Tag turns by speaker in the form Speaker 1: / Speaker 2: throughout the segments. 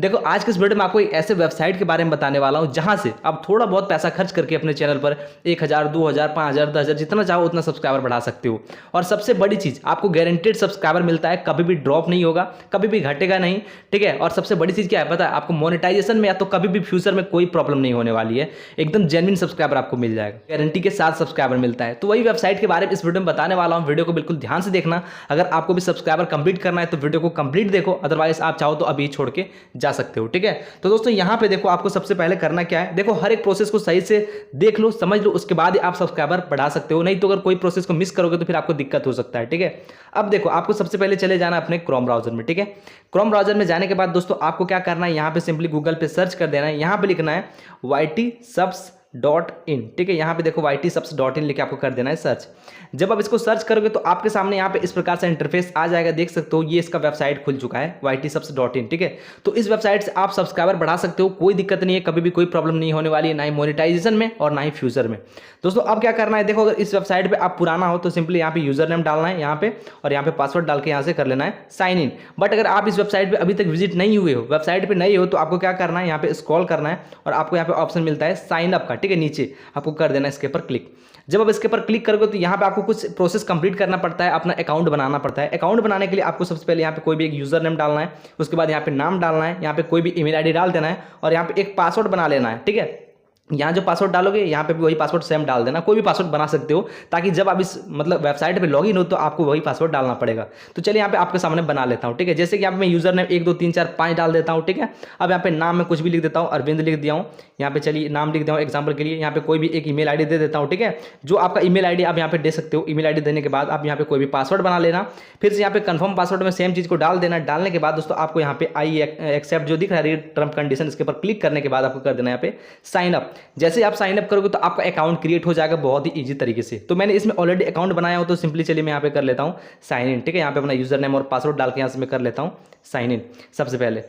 Speaker 1: देखो आज के इस वीडियो में आपको एक ऐसे वेबसाइट के बारे में बताने वाला हूं जहां से आप थोड़ा बहुत पैसा खर्च करके अपने चैनल पर 1000, 2000, 5000, 10,000 जितना चाहो उतना सब्सक्राइबर बढ़ा सकते हो। और सबसे बड़ी चीज, आपको गारंटेड सब्सक्राइबर मिलता है, कभी भी ड्रॉप नहीं होगा, कभी भी घटेगा नहीं, ठीक है। और सबसे बड़ी चीज क्या है पता है आपको, मोनेटाइजेशन में या तो कभी भी फ्यूचर में कोई प्रॉब्लम नहीं होने वाली है, एकदम जेन्युइन सब्सक्राइबर आपको मिल जाएगा, गारंटी के साथ सब्सक्राइबर मिलता है। तो वही वेबसाइट के बारे में इस वीडियो में बताने वाला हूं, वीडियो को बिल्कुल ध्यान से देखना। अगर आपको भी सब्सक्राइबर कंप्लीट करना है तो वीडियो को कंप्लीट देखो, अदरवाइज आप चाहो तो अभी छोड़ के जा सकते हो, ठीक है। तो दोस्तों यहां पे देखो आपको सबसे पहले करना क्या है, देखो हर एक प्रोसेस को सही से देख लो, समझ लो, उसके बाद ही आप सब्सक्राइबर बढ़ा सकते हो। नहीं तो अगर कोई प्रोसेस को मिस करोगे तो फिर आपको दिक्कत हो सकता है, ठीक है। अब देखो आपको सबसे पहले चले जाना अपने क्रोम ब्राउजर में, ठीक है। क्रोम ब्राउजर में जाने के बाद दोस्तों आपको क्या करना है, यहां पे सिंपली गूगल पे सर्च कर देना है, यहां पे लिखना है ytsubs.in, ठीक है। यहां पे देखो ytsubs.in लिखे आपको कर देना है सर्च। जब आप इसको सर्च करोगे तो आपके सामने यहाँ पे इस प्रकार से इंटरफेस आ जाएगा, देख सकते हो ये इसका वेबसाइट खुल चुका है ytsubs.in, ठीक है। तो इस वेबसाइट से आप सब्सक्राइबर बढ़ा सकते हो, कोई दिक्कत नहीं है, कभी भी कोई प्रॉब्लम नहीं होने वाली है, ना ही मोनेटाइजेशन में और ना ही फ्यूचर में। दोस्तों अब क्या करना है, देखो अगर इस वेबसाइट पर आप पुराना हो तो सिंपली यहाँ पे यूजर नेम डालना है यहाँ पे, और यहाँ पे पासवर्ड डाल के यहाँ से कर लेना है साइन इन। बट अगर आप इस वेबसाइट पर अभी तक विजिट नहीं हुए हो, वेबसाइट पर नहीं हो, तो आपको क्या करना है, यहाँ पे स्क्रॉल करना है और आपको यहाँ पे ऑप्शन मिलता है साइन अप का, ठीक है। नीचे आपको कर देना है इसके ऊपर क्लिक। जब आप इसके ऊपर क्लिक करोगे तो यहाँ पे आपको कुछ प्रोसेस कंप्लीट करना पड़ता है, अपना अकाउंट बनाना पड़ता है। अकाउंट बनाने के लिए आपको सबसे पहले यहाँ पे कोई भी एक यूजर नेम डालना है, उसके बाद यहाँ पे नाम डालना है, यहाँ पे कोई भी ईमेल आईडी डाल देना है और यहाँ पे एक पासवर्ड बना लेना है, ठीक है। यहाँ जो पासवर्ड डालोगे यहाँ पे भी वही पासवर्ड सेम डाल देना, कोई भी पासवर्ड बना सकते हो, ताकि जब आप इस मतलब वेबसाइट पे लॉगिन हो तो आपको वही पासवर्ड डालना पड़ेगा। तो चलिए यहाँ पे आपके सामने बना लेता हूँ, ठीक है। जैसे कि यहाँ पे मैं यूजर नेम 1 2 3 4 5 डाल देता हूँ, ठीक है। अब यहाँ पे नाम में कुछ भी लिख देता हूँ, अरविंद लिख दिया हूँ, यहाँ पे चलिए नाम लिख दिया हूँ एग्जाम्पल के लिए। यहाँ पे कोई भी एक ईमेल आईडी दे देता हूँ, ठीक है। जो आपका ईमेल आईडी आप यहाँ पे दे सकते हो। ईमेल आईडी देने के बाद आप यहाँ पे कोई भी पासवर्ड बना लेना, फिर से यहाँ पे कंफर्म पासवर्ड में सेम चीज को डाल देना। डालने के बाद दोस्तों आपको यहाँ पे आई एक्सेप्ट जो दिख रहा है टर्म कंडीशन, इसके ऊपर क्लिक करने के बाद आपको कर देना यहाँ पे साइन अप। जैसे आप साइन अप करोगे तो आपका अकाउंट क्रिएट हो जाएगा बहुत ही इजी तरीके से। तो मैंने इसमें ऑलरेडी अकाउंट बनाया हो, तो सिंपली चलिए मैं यहाँ पे कर लेता हूँ साइन इन, ठीक है। यहाँ पे अपना यूजर नेम और पासवर्ड डाल के यहाँ से मैं कर लेता हूँ साइन इन सबसे पहले।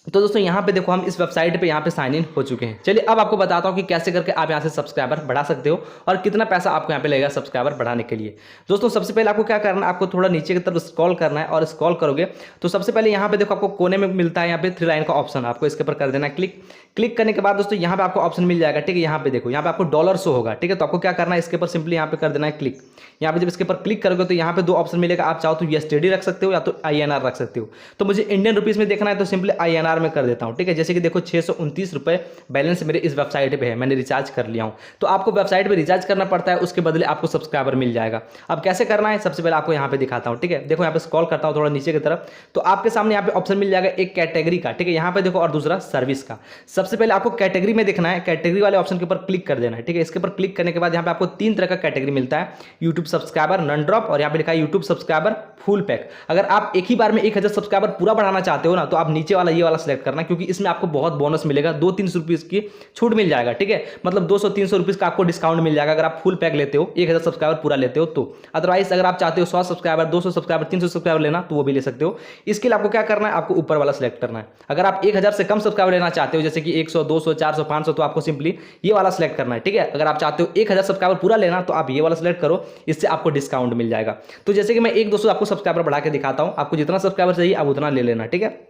Speaker 1: तो दोस्तों यहाँ पे देखो हम इस वेबसाइट पे यहाँ पे साइन इन हो चुके हैं। चलिए अब आपको बताता हूँ कि कैसे करके आप यहाँ से सब्सक्राइबर बढ़ा सकते हो और कितना पैसा आपको यहाँ पे लगेगा सब्सक्राइबर बढ़ाने के लिए। दोस्तों सबसे पहले आपको क्या करना है, आपको थोड़ा नीचे की तरफ स्क्रॉल करना है और स्क्रॉल करोगे तो सबसे पहले यहाँ पे देखो आपको कोने में मिलता है यहाँ पे 3 लाइन का ऑप्शन, आपको इसके ऊपर कर देना है क्लिक। क्लिक करने के बाद दोस्तों यहाँ पे आपको ऑप्शन मिल जाएगा, ठीक है। यहाँ पे देखो यहाँ पे आपको डॉलर शो होगा, ठीक है। तो आपको क्या करना है, इसके ऊपर सिंपली यहाँ पे कर देना है क्लिक। यहाँ पे जब इसके ऊपर क्लिक करोगे तो यहाँ पे 2 ऑप्शन मिलेगा, आप चाहो तो USD रख सकते हो या तो INR रख सकते हो। तो मुझे इंडियन रुपीज में देखना है तो सिंपली INR में कर देता हूँ, ठीक है। जैसे कि देखो 629 रुपये बैलेंस मेरे इस वेबसाइट पे है, मैंने रिचार्ज कर लिया हूँ। तो आपको वेबसाइट पे रिचार्ज करना पड़ता है, उसके बदले आपको सब्सक्राइबर मिल जाएगा। अब कैसे करना है सबसे पहले आपको यहाँ पे दिखाता हूँ, ठीक है। देखो यहाँ पे स्क्रॉल करता हूँ थोड़ा नीचे की तरफ, तो आपके सामने यहाँ पे ऑप्शन मिल जाएगा एक कैटेगरी का, ठीक है। यहाँ पे देखो और दूसरा सर्विस का। सबसे पहले आपको कैटेगरी में देखना है, कैटेगरी वाले ऑप्शन के ऊपर क्लिक कर देना है, ठीक है। इसके ऊपर क्लिक करने के बाद यहाँ पे आपको 3 तरह का कैटेगरी मिलता है, यूट्यूब सब्सक्राइबर, नॉन ड्रॉप और यहाँ पे लिखा है यूट्यूब सब्सक्राइबर फुल पैक। अगर आप एक ही बार में 1000 सब्सक्राइबर पूरा बढ़ाना चाहते हो ना, तो आप नीचे वाला ये वाला सिलेक्ट करना, क्योंकि इसमें आपको बहुत बोनस मिलेगा, 200-300 रुपीज की छूट मिल जाएगा, ठीक है। मतलब 200-300 रुपीज का आपको डिस्काउंट मिल जाएगा अगर आप फुल पैक लेते हो, 1000 सब्सक्राइबर पूरा लेते हो तो। अदरवाइज अगर आप चाहते हो 100 सब्सक्राइबर, 200 सब्सक्राइबर, 300 सब्सक्राइबर लेना तो वो भी ले सकते हो। इसके लिए आपको क्या करना है, आपको ऊपर वाला सिलेक्ट करना है। अगर आप 1000 से कम सब्सक्राइबर लेना चाहते हो, जैसे कि 100, 200, 400, 500, तो आपको सिंपली ये वाला सिलेक्ट करना है, ठीक है। अगर आप चाहते हो 1000 सब्सक्राइबर पूरा लेना तो आप ये वाला सिलेक्ट करो, इससे आपको डिस्काउंट मिल जाएगा। तो जैसे कि मैं 1-200 आपको सब्सक्राइबर बढ़ा के दिखाता हूं, आपको जितना सब्सक्राइबर चाहिए आप उतना ले लेना, ठीक है।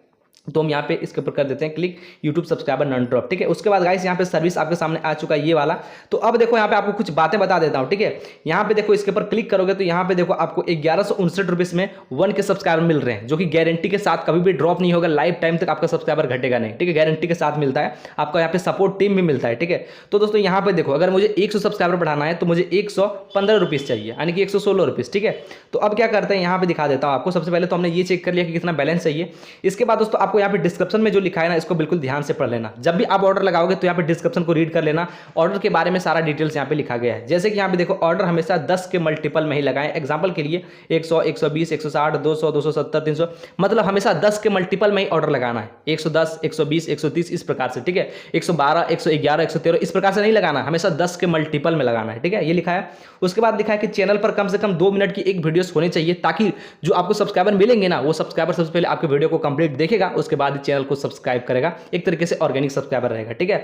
Speaker 1: तो हम यहाँ पे इसके ऊपर कर देते हैं click, YouTube subscriber non drop, ठीक है। उसके बाद गाइस यहाँ पे सर्विस आपके सामने आ चुका है ये वाला। तो अब देखो यहाँ पे आपको कुछ बातें बता देता हूँ, ठीक है। यहाँ पे देखो इसके ऊपर क्लिक करोगे तो यहाँ पे देखो आपको 1159 रुपीज में 1 के सब्सक्राइबर मिल रहे हैं, जो कि गारंटी के साथ कभी भी ड्रॉप नहीं होगा, लाइफ टाइम तक आपका सब्सक्राइबर घटेगा नहीं, ठीक है। गारंटी के साथ मिलता है आपका, यहाँ पे सपोर्ट टीम भी मिलता है, ठीक है। तो दोस्तों यहाँ पे देखो अगर मुझे 100 सब्सक्राइबर बढ़ाना है तो मुझे 115 रुपीज चाहिए, यानी कि 116 रुपीज, ठीक है। तो अब क्या करते हैं, यहाँ पे दिखा देता हूँ आपको। सबसे पहले तो हमने ये चेक कर लिया कि कितना बैलेंस चाहिए। इसके बाद दोस्तों आपको यहाँ पे डिस्क्रिप्शन में जो लिखा है ना, इसको बिल्कुल ध्यान से पढ़ लेना। जब भी आप ऑर्डर लगाओगे तो यहाँ पे डिस्क्रिप्शन को रीड कर लेना, ऑर्डर के बारे में सारा डिटेल्स यहाँ पे लिखा गया है। जैसे कि यहाँ पे देखो ऑर्डर हमेशा 10 के मल्टीपल में ही लगाएं। एग्जांपल के लिए 100, 120, 160, 200, 270, 300, मतलब हमेशा 10 के मल्टीपल में ही ऑर्डर लगाना है। 110, 120, 130 इस प्रकार से, ठीक है। 112, 111, 113 इस प्रकार से नहीं लगाना, हमेशा 10 के मल्टीपल में लगाना है, ठीक है। ये लिखा है। उसके बाद लिखा है कि चैनल पर कम से कम 2 मिनट की एक वीडियोस होनी चाहिए, ताकि जो आपको सब्सक्राइबर मिलेंगे ना, वो सब्सक्राइबर सबसे पहले आपके वीडियो को कंप्लीट देखेगा, उसके बाद चैनल को सब्सक्राइब करेगा, एक तरीके से ऑर्गेनिक सब्सक्राइबर रहेगा, ठीक है।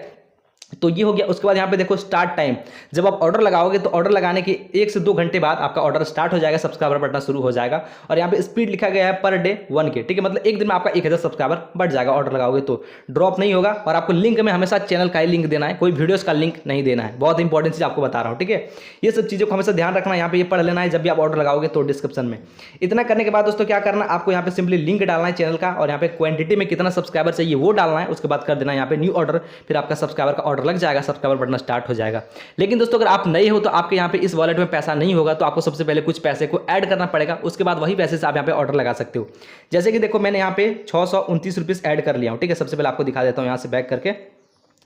Speaker 1: तो ये हो गया। उसके बाद यहाँ पे देखो स्टार्ट टाइम, जब आप ऑर्डर लगाओगे तो ऑर्डर लगाने के 1 से 2 घंटे बाद आपका ऑर्डर स्टार्ट हो जाएगा, सब्सक्राइबर बढ़ना शुरू हो जाएगा। और यहाँ पे स्पीड लिखा गया है पर डे 1K, ठीक है, मतलब एक दिन में आपका 1000 सब्सक्राइबर बढ़ जाएगा ऑर्डर लगाओगे तो, ड्रॉप नहीं होगा। और आपको लिंक में हमेशा चैनल का ही लिंक देना है, कोई वीडियोस का लिंक नहीं देना है, बहुत इंपॉर्टेंट चीज़ आपको बता रहा हूँ, ठीक है। ये सब चीज़ों को हमेशा ध्यान रखना, यहाँ पे ये पढ़ लेना है जब भी आप ऑर्डर लगाओगे तो डिस्क्रिप्शन में। इतना करने के बाद दोस्तों क्या करना, आपको यहाँ पे सिंपली लिंक डालना है चैनल का, और यहाँ पे क्वांटिटी में कितना सब्सक्राइबर चाहिए वो डालना है। उसके बाद कर देना यहाँ पे न्यू ऑर्डर, फिर आपका सब्सक्राइबर का ऑर्डर लग जाएगा, सब्सक्राइबर बढ़ना स्टार्ट हो जाएगा। लेकिन दोस्तों अगर आप नए हो तो आपके यहाँ पे इस वॉलेट में पैसा नहीं होगा, तो आपको सबसे पहले कुछ पैसे को ऐड करना पड़ेगा, उसके बाद वही पैसे से आप यहाँ पे ऑर्डर लगा सकते हो। जैसे कि देखो मैंने यहाँ पे 629 रुपीज़ ऐड कर लिया हूँ, ठीक है। सबसे पहले आपको दिखा देता हूँ यहाँ से बैक करके,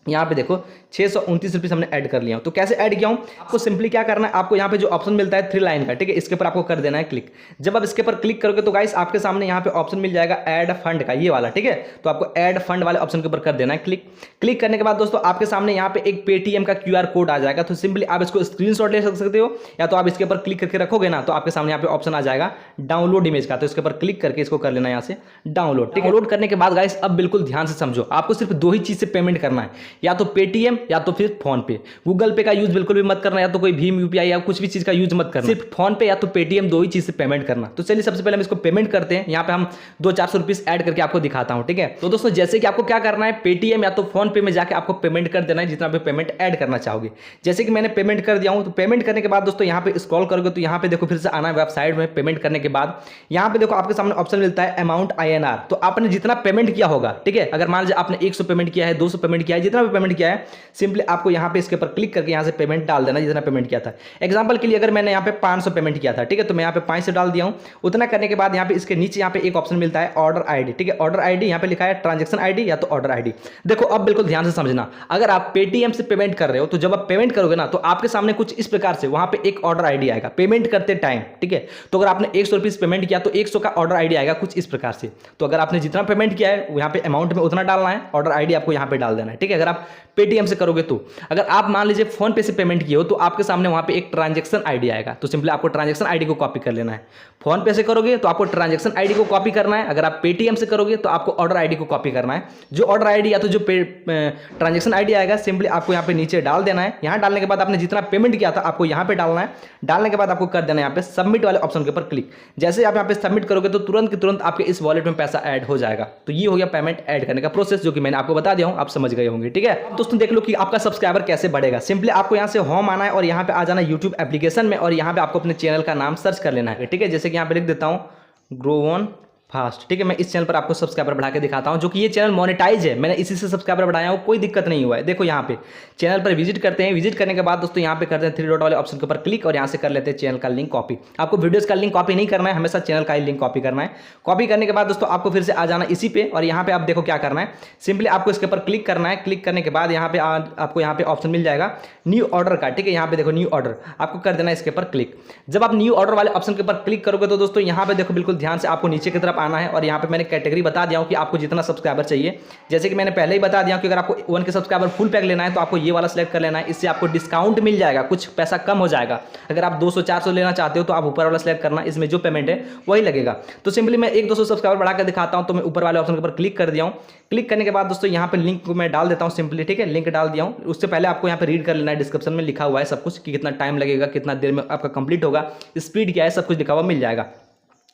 Speaker 1: यहाँ पे देखो 629 रुपीज़ हमने ऐड कर लिया हूँ। तो कैसे ऐड किया हूँ, आपको सिंपली क्या करना है, आपको यहाँ पे जो ऑप्शन मिलता है 3 लाइन का, ठीक है, इसके ऊपर आपको कर देना है क्लिक। जब आप इसके ऊपर क्लिक करोगे तो गाइस आपके सामने यहाँ पे ऑप्शन मिल जाएगा ऐड फंड का, ये वाला, ठीक है। तो आपको ऐड फंड वाले ऑप्शन के ऊपर कर देना है क्लिक। क्लिक करने के बाद दोस्तों आपके सामने यहाँ पे एक पेटीएम का QR कोड आ जाएगा। तो सिंपली आप इसको स्क्रीनशॉट ले सकते हो, या तो आप इसके ऊपर क्लिक करके रखोगे ना तो आपके सामने यहाँ पे ऑप्शन आ जाएगा डाउनलोड इमेज का, तो इसके ऊपर क्लिक करके इसको कर लेना यहाँ से डाउनलोड, ठीक है। डाउनलोड करने के बाद गाइस अब बिल्कुल ध्यान से समझो, आपको सिर्फ 2 ही चीज से पेमेंट करना है, या तो पेटीएम या तो फिर फोन पे। गूगल पे का यूज बिल्कुल भी मत करना, या तो कोई भीम UPI या कुछ भी चीज का यूज मत करना, सिर्फ फोन पे या तो पेटीएम, 2 ही चीज से पेमेंट करना। तो चलिए सबसे पहले हम इसको पेमेंट करते हैं। यहाँ पे हम 200-400 रुपीज ऐड करके आपको दिखाता हूँ, ठीक है। तो दोस्तों जैसे कि आपको क्या करना है, पेटीएम या तो फोन पे में जाकर आपको पेमेंट कर देना है जितना भी पेमेंट ऐड करना चाहोगे। जैसे कि मैंने पेमेंट कर दिया हूँ, तो पेमेंट करने के बाद दोस्तों यहाँ पे स्क्रॉल करोगे तो यहाँ पे देखो फिर से आना है वेबसाइट में। पेमेंट करने के बाद यहाँ पे देखो आपके सामने ऑप्शन मिलता है अमाउंट INR। तो आपने जितना पेमेंट किया होगा, ठीक है, अगर मान लीजिए आपने 100 पेमेंट किया है, 200 पेमेंट किया है, जितना भी पेमेंट किया है, सिंपली आपको यहाँ पे इसके ऊपर क्लिक करके यहाँ से पेमेंट डाल देना जितना पेमेंट किया था। एग्जांपल के लिए अगर मैंने यहाँ पे 500 पेमेंट किया था, ठीक है, तो मैं यहाँ पे 5 से डाल दिया हूँ। उतना करने के बाद यहाँ पे इसके नीचे यहाँ पे एक ऑप्शन मिलता है ऑर्डर ID, ठीक है। ऑर्डर ID यहाँ पे लिखा है ट्रांजेक्शन ID या तो ऑर्डर ID। देखो अब बिल्कुल ध्यान से समझना, अगर आप पेटीएम से पेमेंट कर रहे हो तो जब आप पेमेंट करोगे ना तो आपके सामने कुछ इस प्रकार से वहां पे एक ऑर्डर ID आएगा पेमेंट करते टाइम, ठीक है। तो अगर आपने 100 रुपीज पेमेंट किया तो 100 का ऑर्डर ID आएगा कुछ इस प्रकार से। तो अगर आपने जितना पेमेंट किया है यहाँ पे अमाउंट में उतना डालना है, ऑर्डर ID आपको यहाँ पे डाल देना है, ठीक है। अगर आप पेटीएम से करोगे तो, अगर आप मान लीजिए फोन पे से पेमेंट किए हो तो आपके सामने वहां पे एक ट्रांजैक्शन ID आएगा। तो सिंपली आपको ट्रांजैक्शन ID को कॉपी कर लेना है। फोन पे से करोगे तो आपको ट्रांजैक्शन ID को कॉपी करना है, अगर आप पेटीएम से करोगे तो आपको ऑर्डर ID को कॉपी करना है। जो ऑर्डर ID या तो जो ट्रांजैक्शन ID आएगा सिंपली आपको यहाँ पे नीचे डाल देना है। यहाँ डालने के बाद आपने जितना पेमेंट किया था आपको यहाँ पे डालना है। डालने के बाद आपको कर देना है यहाँ पे सबमिट वाले ऑप्शन के ऊपर क्लिक। जैसे आप यहाँ पे सबमिट करोगे तो तुरंत के तुरंत आपके इस वॉलेट में पैसा ऐड हो जाएगा। तो ये हो गया पेमेंट ऐड करने का प्रोसेस, जो कि मैंने आपको बता दिया हूँ, आप समझ गए होंगे, ठीक है। अब दोस्तों देख लो कि आपका सब्सक्राइबर कैसे बढ़ेगा। सिंपली आपको यहाँ से होम आना है और यहाँ पे आ जाना यूट्यूब एप्लीकेशन में, और यहाँ पे आपको अपने चैनल का नाम सर्च कर लेना है, ठीक है। जैसे कि यहाँ पे लिख देता हूँ ग्रो ऑन फास्ट, ठीक है। मैं इस चैनल पर आपको सब्सक्राइबर बढ़ा के दिखाता हूं, जो कि ये चैनल मोनेटाइज है, मैंने इसी से सब्सक्राइबर बढ़ाया हूं, कोई दिक्कत नहीं हुआ है। देखो यहाँ पे चैनल पर विजिट करते हैं, विजिट करने के बाद दोस्तों यहाँ पे करते हैं 3 डॉट वाले ऑप्शन के ऊपर क्लिक, और यहाँ से कर लेते हैं चैनल का लिंक कॉपी। आपको वीडियोस का लिंक कॉपी नहीं करना है, हमेशा चैनल का ही लिंक कॉपी करना है। कॉपी करने के बाद दोस्तों आपको फिर से आ जाना इसी पे, और यहाँ पे आप देखो क्या करना है, सिंपली आपको इसके ऊपर क्लिक करना है। क्लिक करने के बाद यहाँ पे आपको यहाँ पे ऑप्शन मिल जाएगा न्यू ऑर्डर का, ठीक है। यहाँ पे देखो न्यू ऑर्डर, आपको कर देना है इसके ऊपर क्लिक। जब आप न्यू ऑर्डर वाले ऑप्शन के ऊपर क्लिक करोगे तो दोस्तों यहाँ पे देखो बिल्कुल ध्यान से आपको नीचे की तरफ आना है, और यहाँ पे मैंने कैटेगरी बता दिया हूं कि आपको जितना सब्सक्राइबर चाहिए। जैसे कि मैंने पहले ही बता दिया कि अगर आपको 1K सब्सक्राइबर फुल पैक लेना है तो आपको ये वाला सेलेक्ट कर लेना है, इससे आपको डिस्काउंट मिल जाएगा, कुछ पैसा कम हो जाएगा। अगर आप 200-400 लेना चाहते हो तो आप ऊपर वाला सेलेक्ट करना, इसमें जो पेमेंट है वही लगेगा। तो सिंपली मैं 100-200 सब्सक्राइबर बढ़ाकर दिखाता हूं, तो मैं ऊपर वाले ऑप्शन के ऊपर क्लिक कर दिया हूं। क्लिक करने के बाद दोस्तों यहाँ पे लिंक को मैं डाल देता हूं सिंपली, ठीक है। लिंक डाल दिया हूं, उससे पहले आपको यहाँ पे रीड कर लेना है, डिस्क्रिप्शन में लिखा हुआ है सब कुछ कि कितना टाइम लगेगा, कितना देर में आपका कंप्लीट होगा, स्पीड क्या है, सब कुछ लिखा हुआ मिल जाएगा।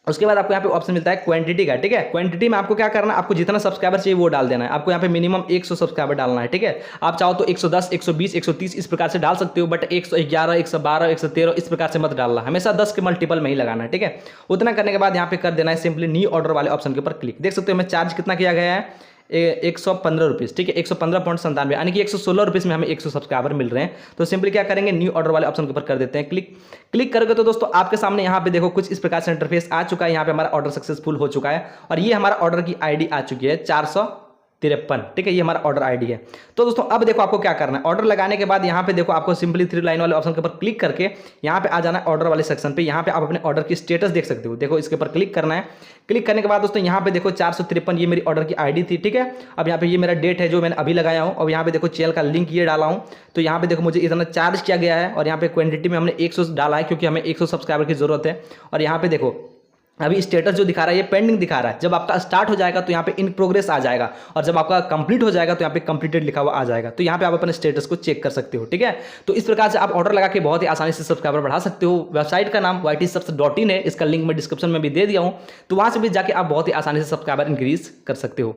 Speaker 1: उसके बाद आपको यहाँ पे ऑप्शन मिलता है क्वांटिटी का, ठीक है। क्वांटिटी में आपको क्या करना है, आपको जितना सब्सक्राइबर चाहिए वो डाल देना है। आपको यहाँ पे मिनिमम 100 सब्सक्राइबर डालना है, ठीक है। आप चाहो तो 110, 120, 130 इस प्रकार से डाल सकते हो, बट 111, 112, 113 इस प्रकार से मत डालना, हमेशा 10 के मल्टीपल में ही लगाना है, ठीक है। उतना करने के बाद यहाँ पे कर देना है सिंपली न्यू ऑर्डर वाले ऑप्शन के ऊपर क्लिक। देख सकते हो मैं चार्ज कितना किया गया है, 115 रुपीज़, ठीक है, 115.97, यानी कि 116 रुपीज़ में हमें 100 सब्सक्राइबर मिल रहे हैं। तो सिंपली क्या करेंगे, न्यू ऑर्डर वाले ऑप्शन के ऊपर कर देते हैं क्लिक। क्लिक करोगे तो दोस्तों आपके सामने यहाँ पे देखो कुछ इस प्रकार से इंटरफेस आ चुका है। यहाँ पे हमारा ऑर्डर सक्सेसफुल हो चुका है, और ये हमारा ऑर्डर की ID आ चुकी है 453, ठीक है। ये हमारा ऑर्डर ID है। तो दोस्तों अब देखो आपको क्या करना है, ऑर्डर लगाने के बाद यहाँ पे देखो आपको सिंपली 3 लाइन वाले ऑप्शन के ऊपर क्लिक करके यहाँ पे आ जाना है ऑर्डर वाले सेक्शन पे। यहाँ पे आप अपने ऑर्डर की स्टेटस देख सकते हो, देखो इसके ऊपर क्लिक करना है। क्लिक करने के बाद दोस्तों यहाँ पे देखो 453 ये मेरी ऑर्डर की ID थी, ठीक है। अब यहाँ पे ये मेरा डेट है जो मैंने अभी लगाया हूँ, और यहाँ पे देखो चैनल का लिंक ये डाला हूँ। तो यहाँ पे देखो मुझे इतना चार्ज किया गया है, और यहाँ पे क्वांटिटी में हमने 100 डाला है क्योंकि हमें 100 सब्सक्राइबर की जरूरत है। और यहाँ पे देखो अभी स्टेटस जो दिखा रहा है ये पेंडिंग दिखा रहा है। जब आपका स्टार्ट हो जाएगा तो यहाँ पे इन प्रोग्रेस आ जाएगा, और जब आपका कंप्लीट हो जाएगा तो यहाँ पे कंप्लीटेड लिखा हुआ आ जाएगा। तो यहाँ पे आप अपने स्टेटस को चेक कर सकते हो, ठीक है। तो इस प्रकार से आप ऑर्डर लगा के बहुत ही आसानी से सब्सक्राइबर बढ़ा सकते हो। वेबसाइट का नाम ytsubs.in है, इसका लिंक मैं डिस्क्रिप्शन में भी दे दिया हूँ, तो वहाँ से भी जाके आप बहुत ही आसानी से सब्सक्राइबर इंक्रीज कर सकते हो।